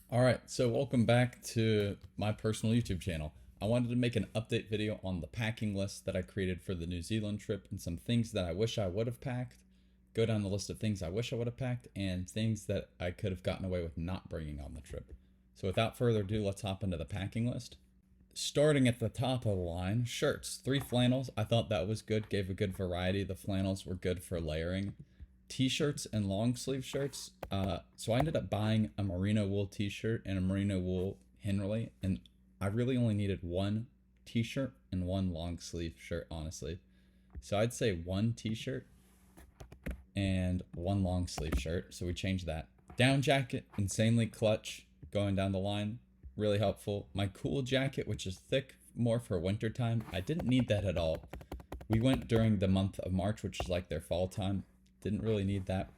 Alright, so welcome back to my personal YouTube channel. I wanted to make an update video on the packing list that I created for the New Zealand trip and some things that I wish I would have packed, go down the list of things I wish I would have packed, and things that I could have gotten away with not bringing on the trip. So without further ado, let's hop into the packing list. Starting at the top of the line, shirts. 3 flannels. I thought that was good, gave a good variety. The flannels were good for layering. T-shirts and long sleeve shirts. So I ended up buying a merino wool t-shirt and a merino wool Henley, and I really only needed one t-shirt and one long sleeve shirt, honestly. So I'd say one t-shirt and one long sleeve shirt. So we changed that. Down jacket, insanely clutch going down the line, really helpful. My cool jacket, which is thick, more for winter time. I didn't need that at all. We went during the month of March, which is like their fall time. Didn't really need that.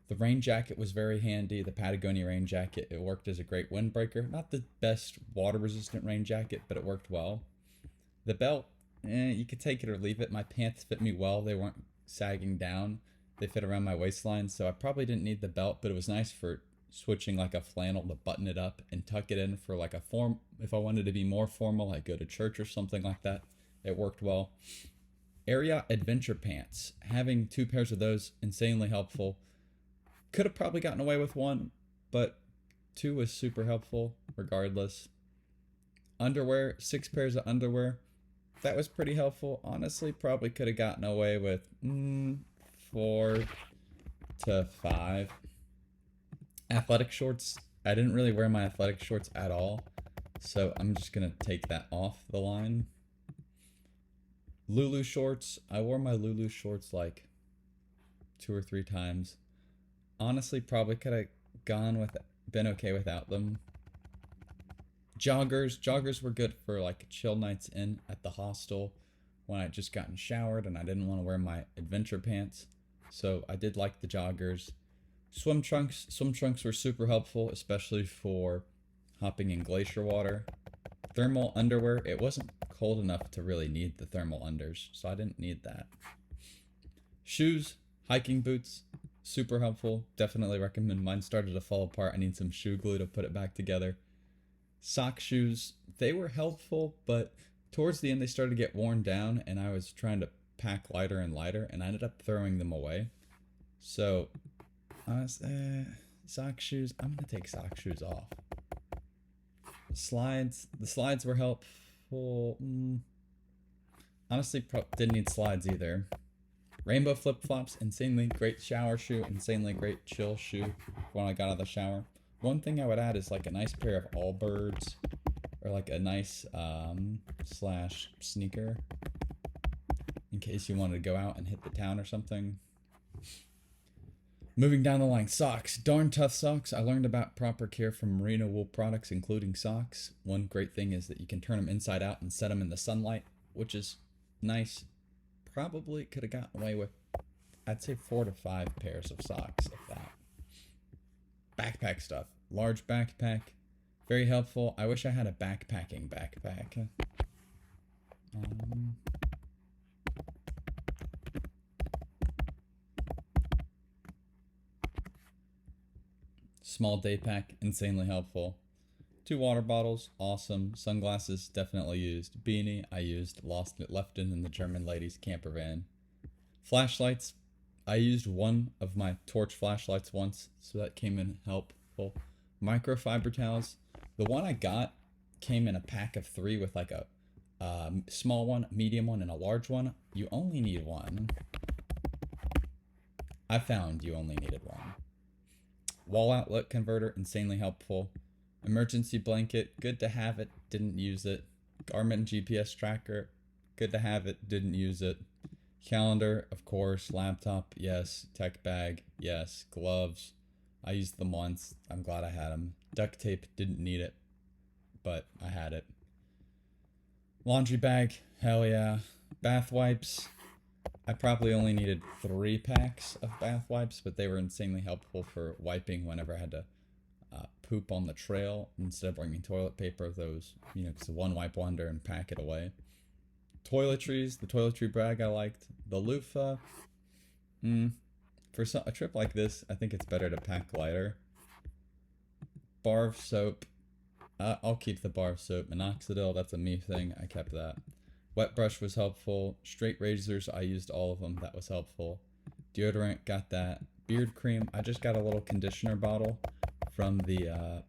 The rain jacket was very handy. The Patagonia rain jacket, it worked as a great windbreaker. Not the best water resistant rain jacket, but it worked well. The belt, you could take it or leave it. My pants fit me well. They weren't sagging down. They fit around my waistline, so I probably didn't need the belt, but it was nice for switching like a flannel to button it up and tuck it in for like a form. If I wanted to be more formal, like go to church or something like that, it worked well. Area adventure pants. Having 2 pairs of those, insanely helpful. Could have probably gotten away with one, but 2 was super helpful regardless. Underwear, 6 pairs of underwear. That was pretty helpful. Honestly, probably could have gotten away with 4 to 5. Athletic shorts. I didn't really wear my athletic shorts at all, so I'm just gonna take that off the line. Lulu shorts. I wore my Lulu shorts like 2 or 3 times. Honestly, probably could have been okay without them. Joggers were good for like chill nights in at the hostel when I just gotten showered and I didn't want to wear my adventure pants. So I did like the joggers. Swim trunks were super helpful, especially for hopping in glacier water. Thermal underwear, it wasn't cold enough to really need the thermal unders, so I didn't need that. Shoes, hiking boots, super helpful. Definitely recommend. Mine started to fall apart. I need some shoe glue to put it back together. Sock shoes, they were helpful, but towards the end they started to get worn down, and I was trying to pack lighter and lighter, and I ended up throwing them away. So, sock shoes, I'm gonna take sock shoes off. The slides were helpful. Honestly, didn't need slides either. Rainbow flip-flops, insanely great shower shoe, insanely great chill shoe when I got out of the shower. One thing I would add is like a nice pair of Allbirds, or like a nice slash sneaker in case you wanted to go out and hit the town or something. Moving down the line, socks. Darn tough socks. I learned about proper care from merino wool products, including socks. One great thing is that you can turn them inside out and set them in the sunlight, which is nice. Probably could have gotten away with, I'd say 4 to 5 pairs of socks, if that. Backpack stuff. Large backpack. Very helpful. I wish I had a backpacking backpack. Small day pack, insanely helpful. 2 water bottles, awesome. Sunglasses, definitely used. Beanie, I used. Left it in the German lady's camper van. Flashlights, I used one of my torch flashlights once, so that came in helpful. Microfiber towels. The one I got came in a pack of 3 with like a small one, medium one, and a large one. You only need one. I found you only needed one. Wall outlet converter, insanely helpful. Emergency blanket, good to have it, didn't use it. Garmin GPS tracker, good to have it, didn't use it. Calendar, of course. Laptop, yes. Tech bag, yes. Gloves, I used them once. I'm glad I had them. Duct tape, didn't need it, but I had it. Laundry bag, hell yeah. Bath wipes, I probably only needed 3 packs of bath wipes, but they were insanely helpful for wiping whenever I had to poop on the trail instead of bringing toilet paper. Those, because the one wipe wonder and pack it away. Toiletries, the toiletry bag I liked. The loofah, for a trip like this, I think it's better to pack lighter. Bar of soap. I'll keep the bar of soap. Minoxidil, that's a me thing. I kept that. Wet brush was helpful. Straight razors, I used all of them. That was helpful. Deodorant, got that. Beard cream, I just got a little conditioner bottle from the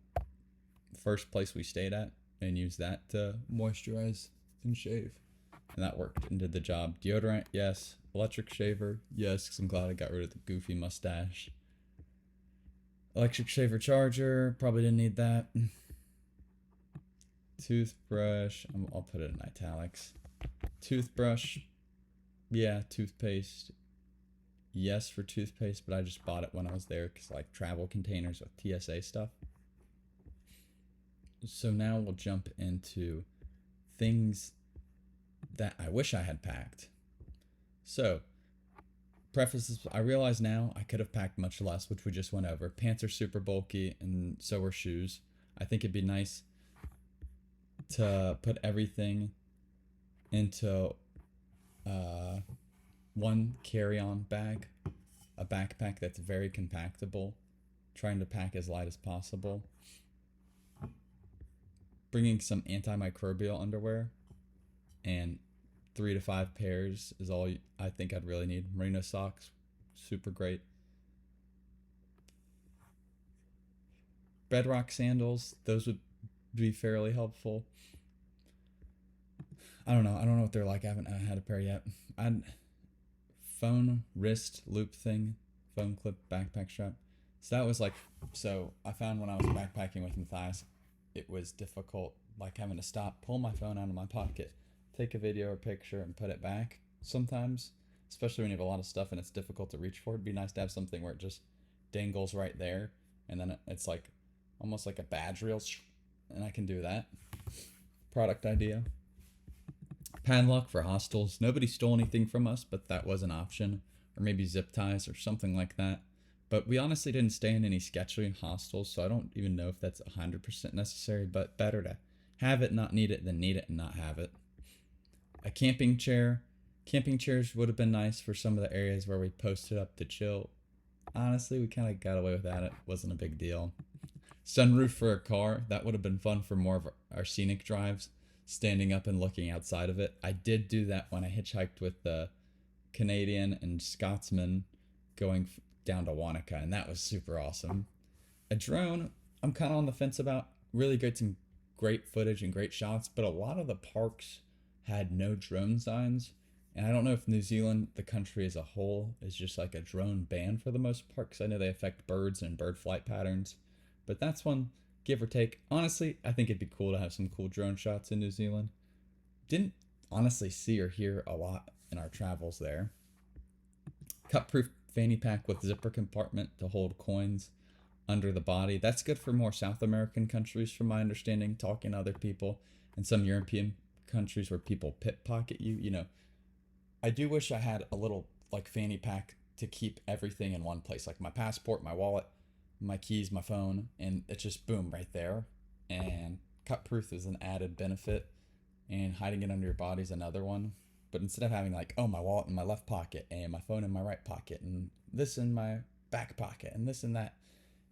first place we stayed at and used that to moisturize and shave. And that worked and did the job. Deodorant, yes. Electric shaver, yes, because I'm glad I got rid of the goofy mustache. Electric shaver charger, probably didn't need that. Toothbrush, I'll put it in italics. Toothbrush, yeah. Toothpaste, yes for toothpaste, but I just bought it when I was there because like travel containers with TSA stuff. So now we'll jump into things that I wish I had packed. So, prefaces, I realize now I could have packed much less, which we just went over. Pants are super bulky, and so are shoes. I think it'd be nice to put everything into one carry-on bag, a backpack that's very compactable, trying to pack as light as possible. Bringing some antimicrobial underwear and 3 to 5 pairs is all I think I'd really need. Merino socks, super great. Bedrock sandals, those would be fairly helpful. I don't know what they're like. I haven't had a pair yet. I'd phone wrist loop thing, phone clip backpack strap. So that was like, so I found when I was backpacking with Matthias, it was difficult, like having to stop, pull my phone out of my pocket, take a video or picture and put it back sometimes, especially when you have a lot of stuff and it's difficult to reach for. It'd be nice to have something where it just dangles right there and then it's like almost like a badge reel, and I can do that. Product idea. Padlock for hostels. Nobody stole anything from us, but that was an option. Or maybe zip ties or something like that. But we honestly didn't stay in any sketchy hostels, so I don't even know if that's 100% necessary, but better to have it, not need it, than need it and not have it. A camping chair. Camping chairs would have been nice for some of the areas where we posted up to chill. Honestly, we kind of got away with that. It wasn't a big deal. Sunroof for a car. That would have been fun for more of our scenic drives, standing up and looking outside of it. I did do that when I hitchhiked with the Canadian and Scotsman going down to Wanaka, and that was super awesome. A drone, I'm kind of on the fence about. Really good, some great footage and great shots, but a lot of the parks had no drone signs, and I don't know if New Zealand, the country as a whole, is just like a drone ban for the most part, because I know they affect birds and bird flight patterns, but that's one, give or take. Honestly, I think it'd be cool to have some cool drone shots in New Zealand. Didn't honestly see or hear a lot in our travels there. Cut-proof fanny pack with zipper compartment to hold coins under the body. That's good for more South American countries, from my understanding, talking to other people, and some European countries where people pickpocket you. You know, I do wish I had a little like fanny pack to keep everything in one place, like my passport, my wallet, my keys, my phone, and it's just boom right there. And cut-proof is an added benefit, and hiding it under your body is another one. But instead of having like, oh, my wallet in my left pocket and my phone in my right pocket and this in my back pocket and this and that,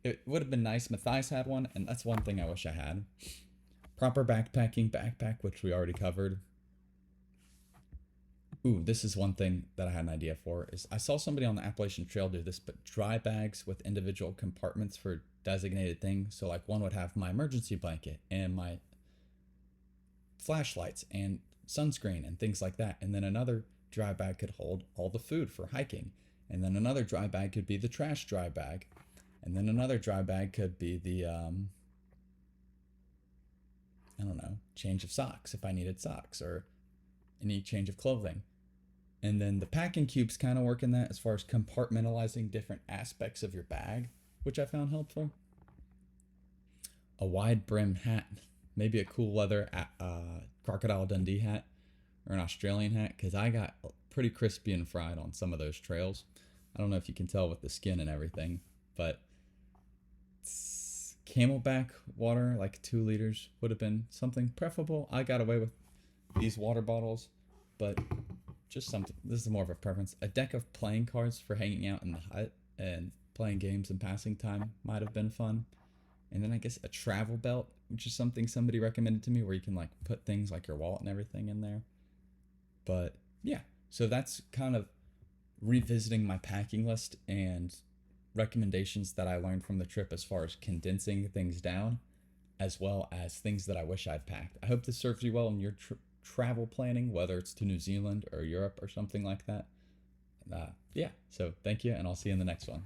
it would have been nice. Matthias had one, and that's one thing I wish I had. Proper backpacking backpack, which we already covered. Ooh, this is one thing that I had an idea for. Is I saw somebody on the Appalachian Trail do this, but dry bags with individual compartments for designated things. So like one would have my emergency blanket and my flashlights and sunscreen and things like that, and then another dry bag could hold all the food for hiking, and then another dry bag could be the trash dry bag, and then another dry bag could be the I don't know, change of socks if I needed socks, or any change of clothing. And then the packing cubes kind of work in that as far as compartmentalizing different aspects of your bag, which I found helpful. A wide brim hat, maybe a cool leather Crocodile Dundee hat or an Australian hat, because I got pretty crispy and fried on some of those trails. I don't know if you can tell with the skin and everything, but Camelback water, like 2 liters, would have been something preferable. I got away with these water bottles, but just something. This is more of a preference. A deck of playing cards for hanging out in the hut and playing games and passing time might have been fun. And then I guess a travel belt, which is something somebody recommended to me, where you can like put things like your wallet and everything in there. But yeah, so that's kind of revisiting my packing list and recommendations that I learned from the trip as far as condensing things down, as well as things that I wish I'd packed. I hope this serves you well in your travel planning, whether it's to New Zealand or Europe or something like that. Yeah, so thank you, and I'll see you in the next one.